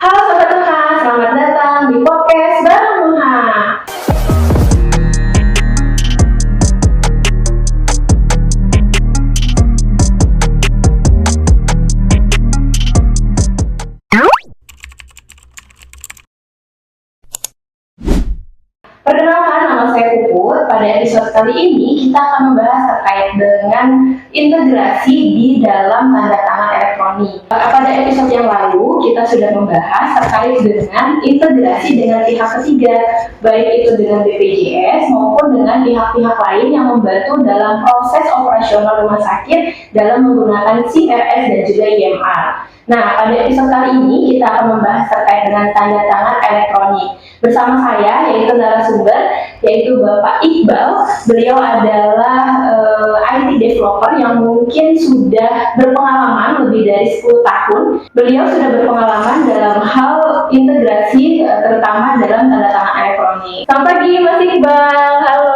Halo Sobat Nuha, selamat datang di podcast Bareng Nuha. Perkenalkan, nama saya Puput. Pada episode kali ini kita akan membahas terkait dengan integrasi di dalam tanda tangan elektronik. Pada episode yang lalu kita sudah membahas terkait dengan integrasi dengan pihak ketiga, baik itu dengan BPJS maupun dengan pihak-pihak lain yang membantu dalam proses operasional rumah sakit dalam menggunakan SIM RS dan juga IMR. Nah, pada episode kali ini kita akan membahas terkait dengan tanda tangan elektronik. Bersama saya, yaitu narasumber, yaitu Bapak Iqbal. Beliau adalah IT developer yang mungkin sudah berpengalaman lebih dari 10 tahun. Beliau sudah berpengalaman dalam hal integrasi, terutama dalam tanda tangan elektronik. Selamat pagi, Mas Iqbal. Halo.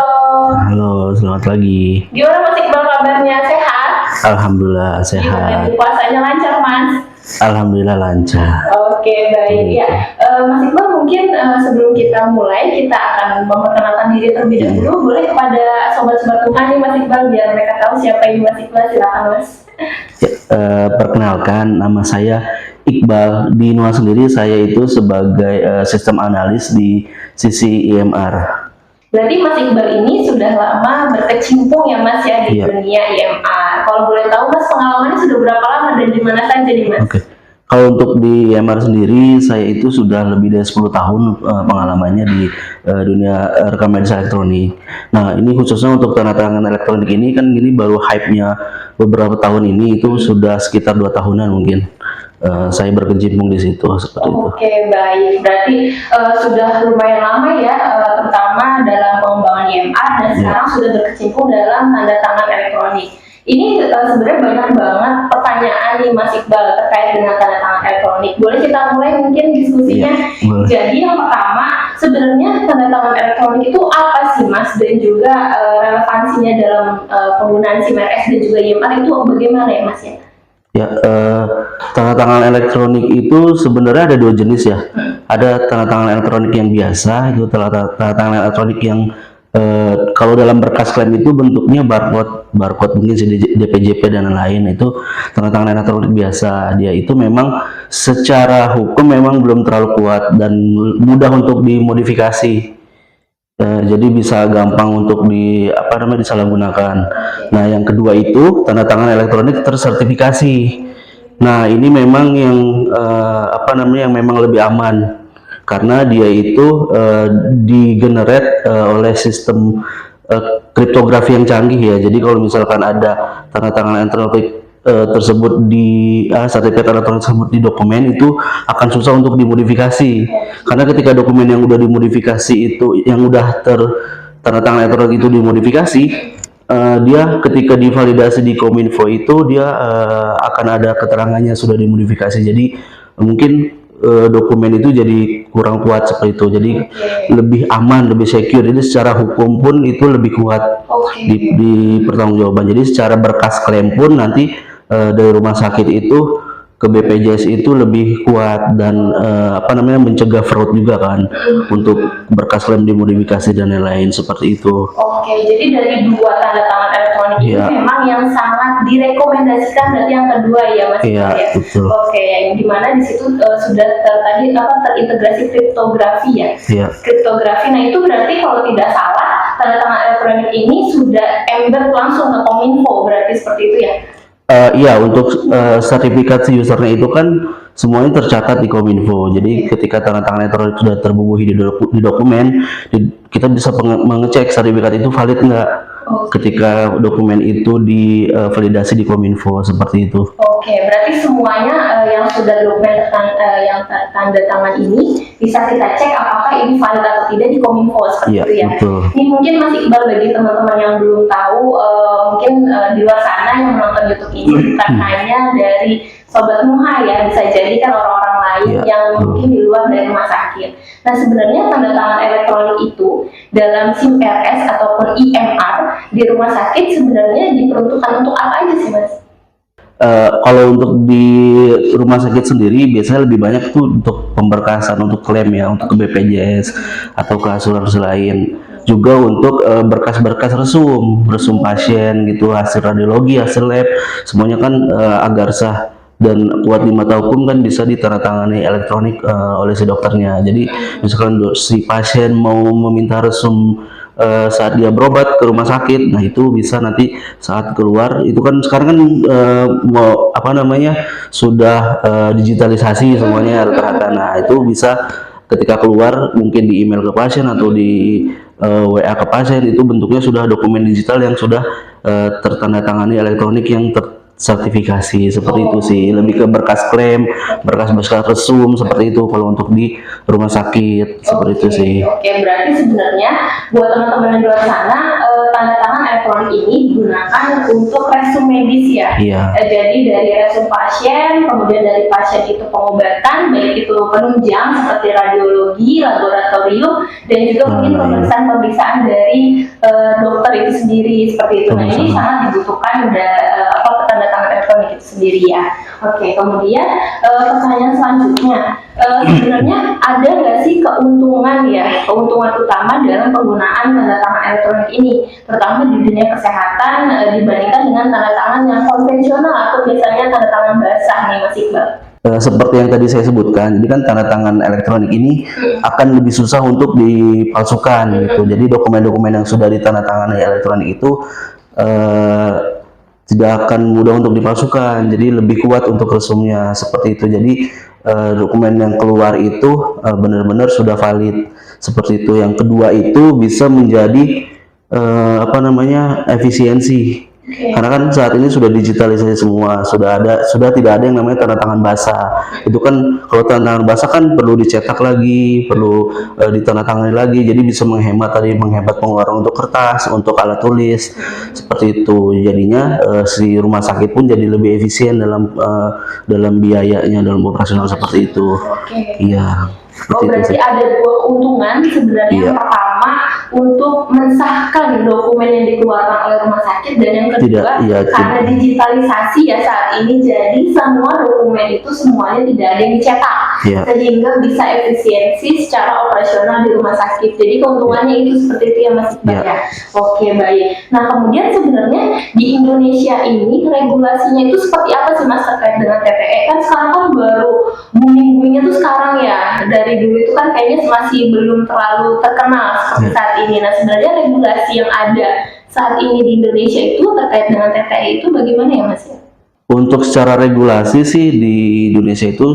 Halo, selamat pagi. Gimana Mas Iqbal kabarnya? Sehat? Alhamdulillah sehat. Puasanya lancar, Mas? Alhamdulillah lancar. Oke, baik ya. Mas Iqbal, mungkin sebelum kita mulai, kita akan memperkenalkan diri terlebih dahulu. Boleh kepada sobat-sobat Tuhan nih Mas Iqbal, biar mereka tahu siapa ini Mas Iqbal. Silakan Mas. Ya, perkenalkan, nama saya Iqbal. Di Nuha sendiri saya itu sebagai sistem analis di sisi IMR. Berarti Mas Iqbal ini sudah lama berkecimpung ya Mas ya di dunia IMR. Kalau boleh tahu Mas, pengalamannya sudah berapa lama dan di mana saja nih Mas? Oke. Kalau untuk di IMR sendiri, saya itu sudah lebih dari 10 tahun pengalamannya di dunia rekam medis elektronik. Nah, ini khususnya untuk tanda tangan elektronik ini kan ini baru hype-nya beberapa tahun ini, itu sudah sekitar 2 tahunan mungkin. Saya berkecimpung di situ seperti itu. Oke, baik. Berarti sudah lumayan lama ya, terutama dalam pengembangan IMR dan sekarang sudah berkecimpung dalam tanda tangan elektronik. Ini sebenarnya banyak banget pertanyaan nih Mas Iqbal terkait dengan tanda tangan elektronik. Boleh kita mulai mungkin diskusinya? Jadi yang pertama, sebenarnya tanda tangan elektronik itu apa sih Mas? Dan juga relevansinya dalam penggunaan SIM RS dan juga IMR itu bagaimana ya Mas ya? Ya, tanda tangan elektronik itu sebenarnya ada dua jenis ya. Ada tanda tangan elektronik yang biasa, itu tanda tangan elektronik yang kalau dalam berkas klaim itu bentuknya barcode mungkin DPJP dan lain-lain, itu tanda tangan elektronik biasa. Dia itu memang secara hukum memang belum terlalu kuat dan mudah untuk dimodifikasi. Jadi bisa gampang untuk disalahgunakan. Nah, yang kedua itu tanda tangan elektronik tersertifikasi. Nah, ini memang yang yang memang lebih aman karena dia itu digenerate oleh sistem kriptografi yang canggih ya. Jadi kalau misalkan ada tanda tangan elektronik tersebut di sertifikat elektronik tersebut di dokumen, itu akan susah untuk dimodifikasi karena ketika dokumen yang udah dimodifikasi itu yang udah tanda tangan elektronik itu dimodifikasi, dia ketika divalidasi di Kominfo itu dia akan ada keterangannya sudah dimodifikasi. Jadi mungkin dokumen itu jadi kurang kuat seperti itu, jadi lebih aman, lebih secure. Jadi secara hukum pun itu lebih kuat di pertanggungjawaban. Jadi secara berkas klaim pun nanti dari rumah sakit itu ke BPJS itu lebih kuat dan mencegah fraud juga kan untuk berkas klaim dimodifikasi dan lain-lain seperti itu. Oke, jadi dari dua tanda tangan elektronik ini memang yang sangat direkomendasikan berarti yang kedua ya Mas? Iya, betul. Oke, yang dimana di situ sudah terintegrasi kriptografi ya? Iya. Kriptografi, nah itu berarti kalau tidak salah tanda tangan elektronik ini sudah embed langsung ke Kominfo, berarti seperti itu ya? Iya, untuk sertifikat usernya itu kan semuanya tercatat di Kominfo. Jadi ketika tanda tangan elektronik sudah terbubuhi di dokumen, kita bisa mengecek sertifikat itu valid nggak ketika dokumen itu divalidasi di Kominfo seperti itu. Oke, berarti semuanya yang sudah dokumen yang tanda tangan ini bisa kita cek apakah ini valid atau tidak di Kominfo seperti itu ya. Betul. Ini mungkin masih Iqbal bagi teman-teman yang belum tahu, mungkin di luar sana yang menonton YouTube ini bukan hanya dari Sobat Nuha ya, bisa jadi kan orang-orang lain yang mungkin di luar dari rumah sakit. Nah, sebenarnya tanda tangan elektronik itu dalam SIM RS ataupun IMR di rumah sakit sebenarnya diperuntukkan untuk apa aja sih Mas? kalau untuk di rumah sakit sendiri biasanya lebih banyak tuh untuk pemberkasan untuk klaim ya, untuk ke BPJS atau ke asuransi lain. Juga untuk berkas-berkas resum pasien gitu, hasil radiologi, hasil lab, semuanya kan agar sah dan kuat di mata hukum kan bisa ditandatangani elektronik oleh si dokternya. Jadi misalkan si pasien mau meminta resum saat dia berobat ke rumah sakit, nah itu bisa nanti saat keluar, itu kan sekarang kan mau apa namanya sudah digitalisasi semuanya rata-rata. Nah itu bisa ketika keluar mungkin di email ke pasien atau di WA ke pasien, itu bentuknya sudah dokumen digital yang sudah tertandatangani elektronik yang tersertifikasi. Seperti itu sih, lebih ke berkas klaim, berkas-berkas resum seperti itu kalau untuk di rumah sakit. Seperti itu sih. Oke, berarti sebenarnya buat teman-teman yang di luar sana, tanda tangan elektronik ini digunakan untuk resum medis ya. Iya. Jadi dari resum pasien, kemudian dari pasien itu pengobatan, baik itu penunjang seperti radiologi, laboratorium, dan juga mungkin pemeriksaan dari dokter itu sendiri seperti itu. Nah ini sangat dibutuhkan tanda tangan elektronik itu sendiri ya. Oke, kemudian pertanyaan selanjutnya, sebenarnya ada nggak sih keuntungan utama dalam penggunaan tanda tangan elektronik ini, terutama di dunia kesehatan dibandingkan dengan tanda tangan yang konvensional atau biasanya tanda tangan basah nih Mas Iqbal? Seperti yang tadi saya sebutkan, jadi kan tanda tangan elektronik ini akan lebih susah untuk dipalsukan gitu. Jadi dokumen-dokumen yang sudah ditandatangani elektronik itu tidak akan mudah untuk dipalsukan, jadi lebih kuat untuk resumnya seperti itu. Jadi dokumen yang keluar itu benar-benar sudah valid seperti itu. Yang kedua itu bisa menjadi efisiensi. Karena kan saat ini sudah digitalisasi semua, sudah tidak ada yang namanya tanda tangan basah. Itu kan kalau tanda tangan basah kan perlu dicetak lagi, perlu ditandatangani lagi, jadi bisa menghemat pengeluaran untuk kertas, untuk alat tulis seperti itu. Jadinya si rumah sakit pun jadi lebih efisien dalam biayanya, dalam operasional seperti itu. Iya. Berarti ada dua keuntungan sebenarnya. Yang pertama untuk mensahkan dokumen yang dikeluarkan oleh rumah sakit, dan yang kedua karena digitalisasi ya saat ini, jadi semua dokumen itu semuanya tidak ada yang dicetak, sehingga bisa efisiensi secara operasional di rumah sakit. Jadi keuntungannya itu seperti itu ya Mas Iqbal ya. Oke, baik. Nah kemudian sebenarnya di Indonesia ini regulasinya itu seperti apa sih Mas terkait dengan TTE? Kan sekarang kan baru booming-boomingnya tuh sekarang ya, dari dulu itu kan kayaknya masih belum terlalu terkenal seperti saat ini. Nah sebenarnya regulasi yang ada saat ini di Indonesia itu terkait dengan TTE itu bagaimana ya Mas? Untuk secara regulasi sih di Indonesia itu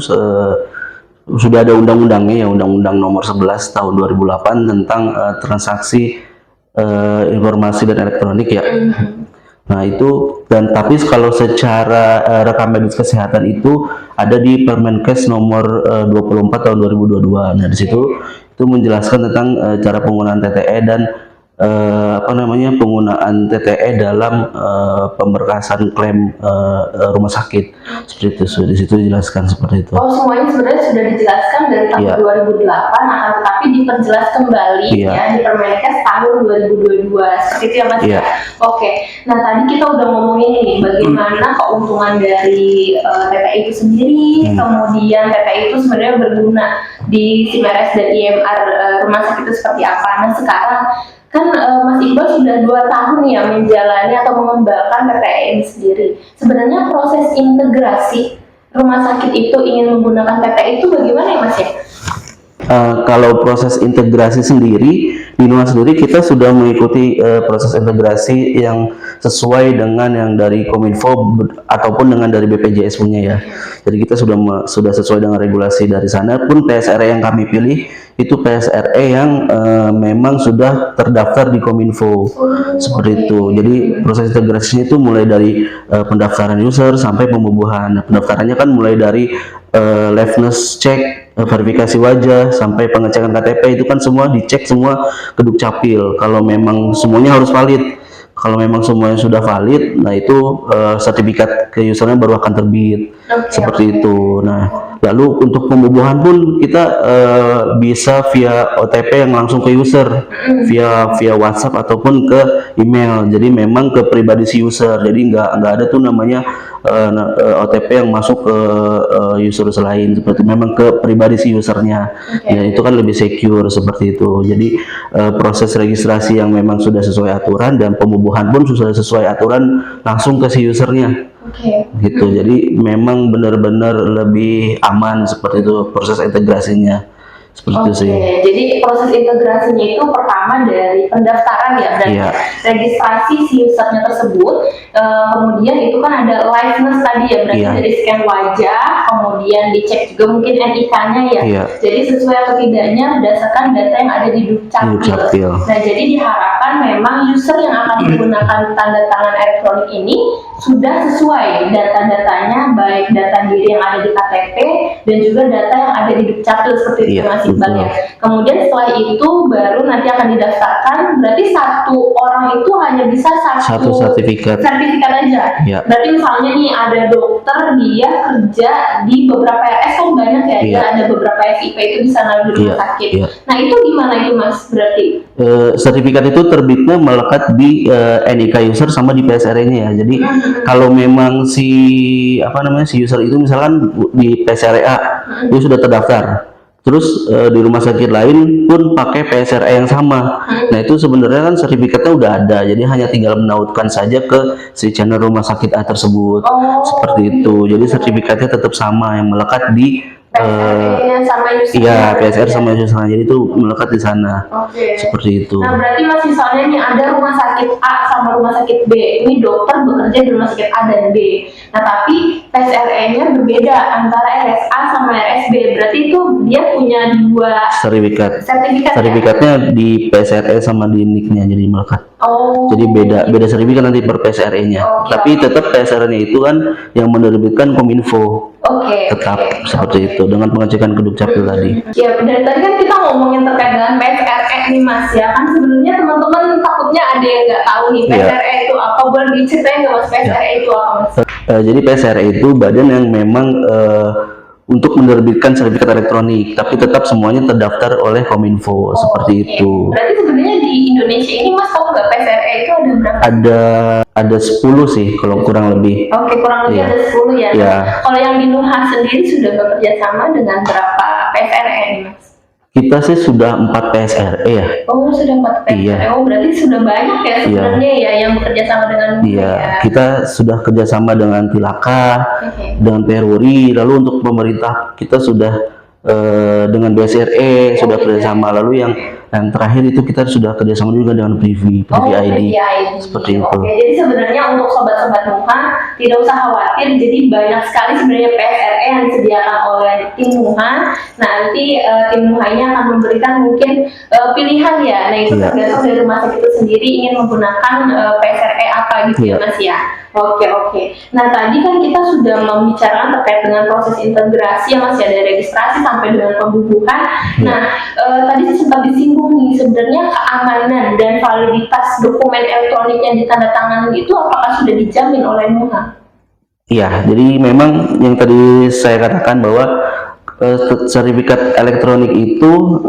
sudah ada undang-undangnya ya, Undang-Undang Nomor 11 Tahun 2008 tentang transaksi informasi dan elektronik ya. Nah itu, dan tapi kalau secara rekam medis kesehatan itu ada di Permenkes nomor 24 tahun 2022. Nah di situ itu menjelaskan tentang cara penggunaan TTE dan penggunaan TTE dalam pemberkasan klaim rumah sakit seperti itu. Di situ dijelaskan seperti itu. Oh, semuanya sebenarnya sudah dijelaskan dari tahun 2008, akan tetapi diperjelas kembali ya di Permenkes tahun 2022 seperti itu ya Mas. Oke. Nah tadi kita udah ngomongin nih bagaimana keuntungan dari TTE itu sendiri, kemudian TTE itu sebenarnya berguna di SIMRS dan IMR rumah sakit itu seperti apa. Nah sekarang kan Mas Iqbal sudah 2 tahun ya menjalani atau mengembangkan TTE ini sendiri. Sebenarnya proses integrasi rumah sakit itu ingin menggunakan TTE itu bagaimana ya Mas ya? Kalau proses integrasi sendiri di rumah sendiri, kita sudah mengikuti proses integrasi yang sesuai dengan yang dari Kominfo ataupun dengan dari BPJS punya ya. Jadi kita sudah sesuai dengan regulasi dari sana. Pun PSRE yang kami pilih itu PSRE yang memang sudah terdaftar di Kominfo seperti itu. Jadi proses integrasinya itu mulai dari pendaftaran user sampai pembubuhan. Nah, pendaftarannya kan mulai dari liveness check, verifikasi wajah, sampai pengecekan KTP, itu kan semua dicek semua ke Dukcapil. Kalau memang semuanya harus valid, kalau memang semuanya sudah valid, nah itu sertifikat ke usernya baru akan terbit seperti itu. Nah lalu untuk pembubuhan pun kita bisa via OTP yang langsung ke user, via WhatsApp ataupun ke email. Jadi memang ke pribadi si user, jadi nggak ada tuh namanya OTP yang masuk ke user lain, seperti memang ke pribadi si usernya. Ya itu kan lebih secure seperti itu. Jadi proses registrasi yang memang sudah sesuai aturan dan pembubuhan pun sudah sesuai aturan langsung ke si usernya. Gitu. Jadi memang benar-benar lebih aman seperti itu proses integrasinya. Seperti itu sih. Jadi proses integrasinya itu pertama dari pendaftaran ya, berarti registrasi si usernya tersebut, kemudian itu kan ada liveness tadi ya, berarti dari scan wajah, kemudian dicek juga mungkin NIK-nya ya. Jadi sesuai atau tidaknya berdasarkan data yang ada di Dukcapil. Nah, jadi diharapkan memang user yang akan menggunakan tanda tangan elektronik ini sudah sesuai data-datanya, baik data diri yang ada di KTP dan juga data yang ada di Dukcapil seperti itu Mas Iqbal ya. Kemudian setelah itu baru nanti akan didaftarkan. Berarti satu orang itu hanya bisa satu sertifikat aja. Berarti misalnya nih ada dokter dia kerja di beberapa RS kan banyak ya, dia ada beberapa SIP itu di sana di rumah sakit. Nah itu gimana itu Mas berarti? Sertifikat itu terbitnya melekat di NIK user sama di PSRE-nya ya. Jadi kalau memang si user itu misalkan di PSRA dia sudah terdaftar, terus di rumah sakit lain pun pakai PSRE yang sama. Nah itu sebenarnya kan sertifikatnya udah ada, jadi hanya tinggal menautkan saja ke si channel rumah sakit A tersebut. Seperti itu. Jadi sertifikatnya tetap sama yang melekat di PSR sama user, jadi itu melekat di sana. Seperti itu. Nah berarti Mas misalnya nih ada rumah sakit A sama rumah sakit B, ini dokter bekerja di rumah sakit A dan B. Nah tapi PSRE-nya berbeda antara RSA sama RSB, berarti itu dia punya dua sertifikat. Sertifikatnya di PSRE sama di NIK-nya jadi melekat. Jadi beda sertifikat nanti per PSRE-nya. Tapi tetap PSRE-nya itu kan yang menerbitkan Kominfo. Tetap seperti itu dengan pengecekan ke Dukcapil tadi. Ya, dari tadi kan kita ngomongin terkait dengan PSRE nih Mas ya. Kan sebenarnya teman-teman takutnya ada yang nggak tahu nih PSRE itu apa. Boleh diceritain nggak Mas PSRE itu apa Mas? Jadi PSRE itu badan yang memang untuk menerbitkan sertifikat elektronik, tapi tetap semuanya terdaftar oleh Kominfo seperti itu. Berarti sebenarnya di Indonesia ini Mas tahu nggak PSRE itu ada berapa? Ada 10 sih kalau kurang lebih. Kurang lebih ada 10 ya. Kalau yang di Nuha sendiri sudah bekerja sama dengan berapa PSRE nih Mas? Kita sih sudah 4 PSRE ya. Sudah 4 PSRE. Berarti sudah banyak ya sebenarnya ya yang bekerja sama dengan Nuha ya. Kita sudah kerjasama dengan Tilaka, dengan Peruri, lalu untuk pemerintah kita sudah dengan BSRE sudah kerjasama, lalu yang terakhir itu kita sudah kerjasama juga dengan Privi ID. Seperti itu. Jadi sebenarnya untuk sobat-sobat Nuha tidak usah khawatir, jadi banyak sekali sebenarnya PSRE yang disediakan oleh tim Nuha. Nanti tim Nuha ini akan memberikan mungkin pilihan ya. Nah itu tergantung dari rumah sakit itu sendiri ingin menggunakan PSRE apa gitu ya Mas ya. Nah tadi kan kita sudah membicarakan terkait dengan proses integrasi yang masih ada registrasi sampai dengan pembubuhan. Nah tadi sempat disinggung nih sebenarnya keamanan dan validitas dokumen elektronik yang ditandatangani itu apakah sudah dijamin oleh Nuha? Iya, jadi memang yang tadi saya katakan bahwa sertifikat elektronik itu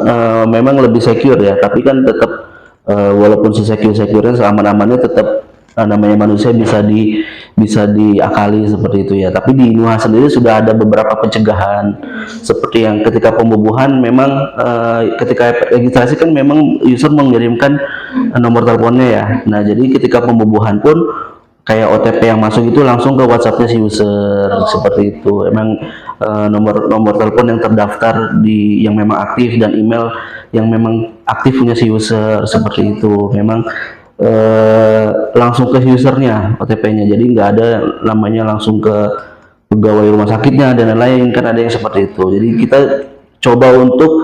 memang lebih secure ya, tapi kan tetap walaupun secure-nya seaman-amannya tetap namanya manusia bisa diakali seperti itu ya. Tapi di Nuha sendiri sudah ada beberapa pencegahan seperti yang ketika pembubuhan memang ketika registrasi kan memang user mengirimkan nomor teleponnya ya. Nah jadi ketika pembubuhan pun kayak OTP yang masuk itu langsung ke WhatsApp-nya si user seperti itu. Emang nomor telepon yang terdaftar yang memang aktif dan email yang memang aktif punya si user seperti itu. Memang langsung ke usernya OTP-nya, jadi nggak ada namanya langsung ke pegawai rumah sakitnya dan lain-lain, kan ada yang seperti itu. Jadi kita coba untuk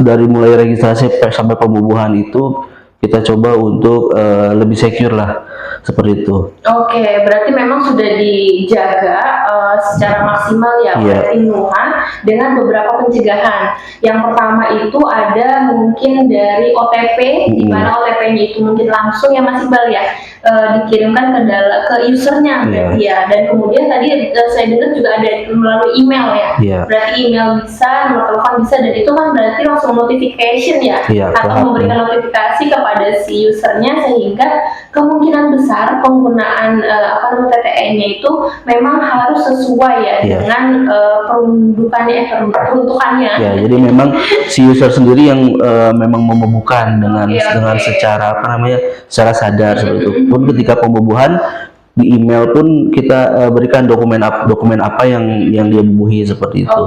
dari mulai registrasi sampai pembubuhan itu kita coba untuk lebih secure lah seperti itu. Berarti memang sudah dijaga secara maksimal ya Iya. oleh tim NUHA dengan beberapa pencegahan. Yang pertama itu ada mungkin dari OTP, di mana OTP-nya itu mungkin langsung ya Mas Iqbal ya dikirimkan ke usernya berarti ya. Dan kemudian tadi saya dengar juga ada melalui email ya. Iya. Berarti email bisa, nomor telepon bisa, dan itu kan berarti langsung notification ya, Iya, atau memberikan notifikasi kepada si usernya, sehingga kemungkinan besar penggunaan TTE-nya itu memang harus sesuai ya dengan peruntukannya. Ya, jadi memang si user sendiri yang memang membubuhkan dengan secara secara sadar seperti itu. Pun ketika pembubuhan di email pun kita berikan dokumen apa yang dia bubuhi seperti itu.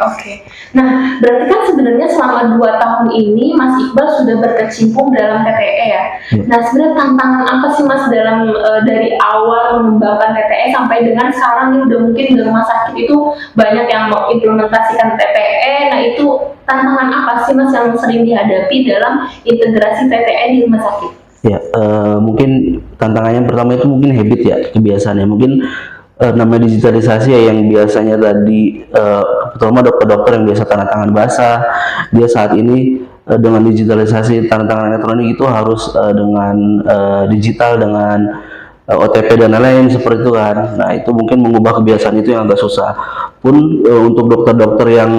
Oke. Nah, berarti kan sebenarnya selama 2 tahun ini Mas Iqbal sudah berkecimpung dalam TTE ya. Nah, sebenarnya tantangan apa sih Mas dalam dari awal mengembangkan TTE sampai dengan sekarang ini udah mungkin di rumah sakit itu banyak yang mengimplementasikan TTE. Nah, itu tantangan apa sih Mas yang sering dihadapi dalam integrasi TTE di rumah sakit? Ya, mungkin tantangannya pertama itu mungkin habit ya, kebiasaannya. Mungkin namanya digitalisasi ya, yang biasanya tadi terutama dokter-dokter yang biasa tanda tangan basah, dia saat ini dengan digitalisasi tanda tangan elektronik itu harus dengan digital, dengan OTP dan lain-lain seperti itu kan. Nah, itu mungkin mengubah kebiasaan itu yang agak susah. Pun untuk dokter-dokter yang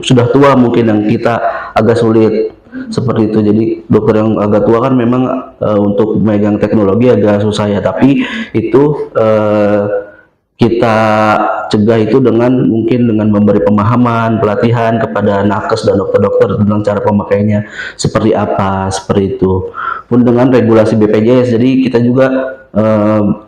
sudah tua mungkin yang kita agak sulit seperti itu. Jadi dokter yang agak tua kan memang untuk megang teknologi agak susah ya, tapi itu kita cegah itu mungkin dengan memberi pemahaman, pelatihan kepada nakes dan dokter-dokter tentang cara pemakaiannya seperti apa, seperti itu. Pun dengan regulasi BPJS, jadi kita juga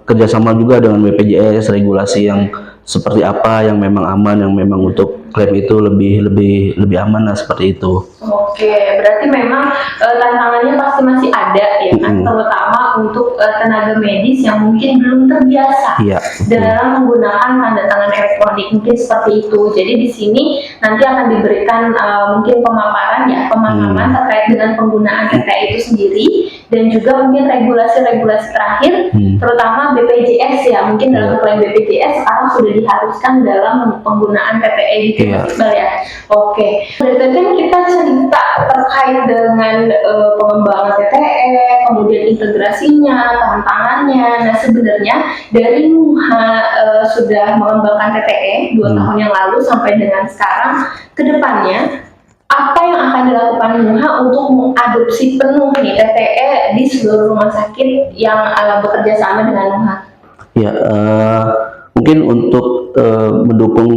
kerjasama juga dengan BPJS, regulasi yang seperti apa yang memang aman, yang memang untuk klaim itu lebih aman lah, seperti itu. Oke, berarti memang tantangannya pasti masih ada ya kan, terutama untuk tenaga medis yang mungkin belum terbiasa dalam menggunakan tanda tangan elektronik, mungkin seperti itu. Jadi di sini nanti akan diberikan mungkin pemaparan ya, pemahaman terkait dengan penggunaan TTE itu sendiri, dan juga mungkin regulasi-regulasi terakhir, terutama BPJS ya, mungkin dalam klaim BPJS sekarang sudah diharuskan dalam penggunaan TTE di Iqbal ya. Oke, berarti kan kita cerita terkait dengan pengembangan TTE, kemudian integrasinya, tantangannya. Nah, sebenarnya dari NUHA sudah mengembangkan TTE 2 tahun yang lalu sampai dengan sekarang, ke depannya apa yang akan dilakukan NUHA untuk mengadopsi penuh nih TTE di seluruh rumah sakit yang bekerja sama dengan NUHA? Ya, mungkin untuk mendukung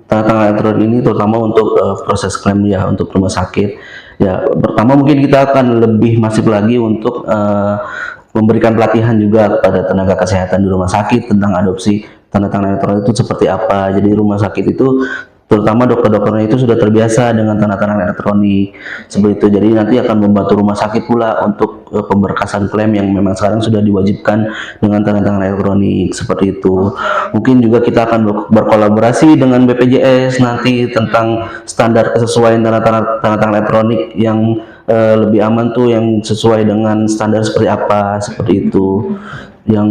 tanda tangan elektronik ini, terutama untuk proses klaim ya untuk rumah sakit. Ya, pertama mungkin kita akan lebih masif lagi untuk memberikan pelatihan juga kepada tenaga kesehatan di rumah sakit tentang adopsi tanda tangan elektronik itu seperti apa. Jadi rumah sakit itu, terutama dokter-dokternya itu sudah terbiasa dengan tanda tangan elektronik seperti itu. Jadi nanti akan membantu rumah sakit pula untuk pemberkasan klaim yang memang sekarang sudah diwajibkan dengan tanda tangan elektronik seperti itu. Mungkin juga kita akan berkolaborasi dengan BPJS nanti tentang standar kesesuaian tanda tangan elektronik yang lebih aman tuh, yang sesuai dengan standar seperti apa, seperti itu. Yang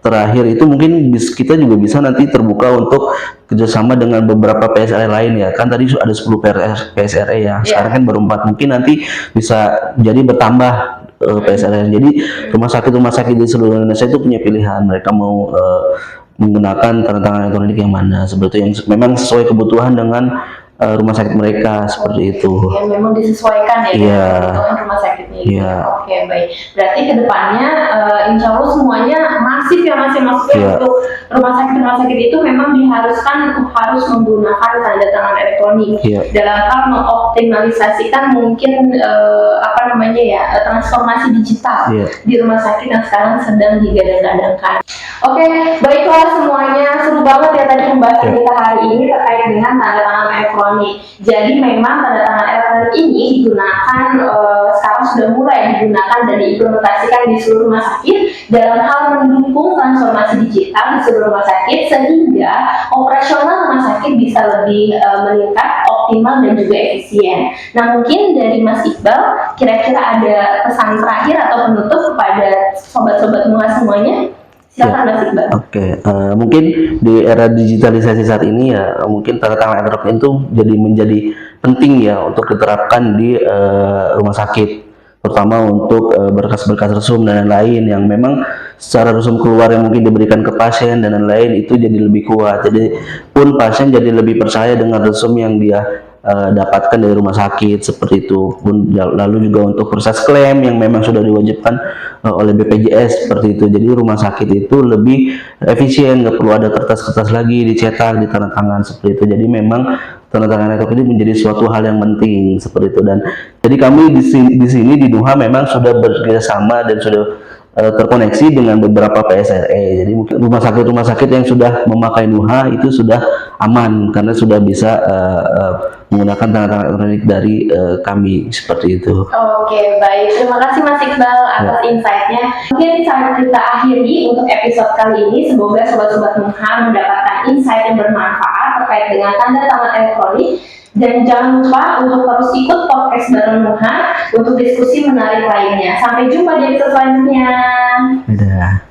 terakhir itu mungkin kita juga bisa nanti terbuka untuk kerjasama dengan beberapa PSRE lain ya. Kan tadi ada 10 PSRE ya, sekarang kan baru 4, mungkin nanti bisa jadi bertambah PSRE. Jadi rumah sakit di seluruh Indonesia itu punya pilihan, mereka mau menggunakan tanda tangan elektronik yang mana, sebetulnya yang memang sesuai kebutuhan dengan rumah sakit mereka, seperti itu. Yang memang disesuaikan ya dengan rumah sakitnya. Oke, baik. Berarti kedepannya insya Allah semuanya masif ya, maksudnya untuk rumah sakit itu memang diharuskan harus menggunakan tanda tangan elektronik dalam hal mengoptimalisasikan mungkin transformasi digital di rumah sakit yang sekarang sedang digadang-gadangkan. Oke, baiklah semuanya, seru banget ya tadi pembahasan kita hari ini terkait dengan tanda tangan elektronik. Jadi memang tanda tangan elektronik ini digunakan sekarang sudah mulai digunakan dan diimplementasikan di seluruh rumah sakit dalam hal mendukung transformasi digital di seluruh rumah sakit, sehingga operasional rumah sakit bisa lebih meningkat, optimal dan juga efisien. Nah, mungkin dari Mas Iqbal kira-kira ada pesan terakhir atau penutup kepada sobat-sobat NUHA semuanya? Silakan Mas Iqbal. Oke, mungkin di era digitalisasi saat ini ya, mungkin tanda tangan elektronik itu menjadi penting ya untuk diterapkan di rumah sakit, terutama untuk berkas-berkas resum dan lain-lain yang memang secara resum keluar yang mungkin diberikan ke pasien dan lain-lain itu jadi lebih kuat. Jadi pun pasien jadi lebih percaya dengan resum yang dia dapatkan dari rumah sakit seperti itu. Pun lalu juga untuk proses klaim yang memang sudah diwajibkan oleh BPJS seperti itu. Jadi rumah sakit itu lebih efisien, nggak perlu ada kertas-kertas lagi dicetak, ditandatangan seperti itu. Jadi memang tanda tangan elektronik ini menjadi suatu hal yang penting seperti itu. Dan jadi kami di sini di Nuha memang sudah bekerjasama dan sudah terkoneksi dengan beberapa PSRE. Jadi mungkin rumah sakit yang sudah memakai Nuha itu sudah aman karena sudah bisa menggunakan tanda tangan elektronik dari kami seperti itu. Oke, baik. Terima kasih Mas Iqbal atas insight-nya. Mungkin saat kita akhiri untuk episode kali ini, semoga sobat-sobat Nuha mendapatkan insight yang bermanfaat terkait dengan tanda tangan elektronik. Dan jangan lupa untuk terus ikut podcast bareng Nuha untuk diskusi menarik lainnya. Sampai jumpa di episode selanjutnya. Dadah.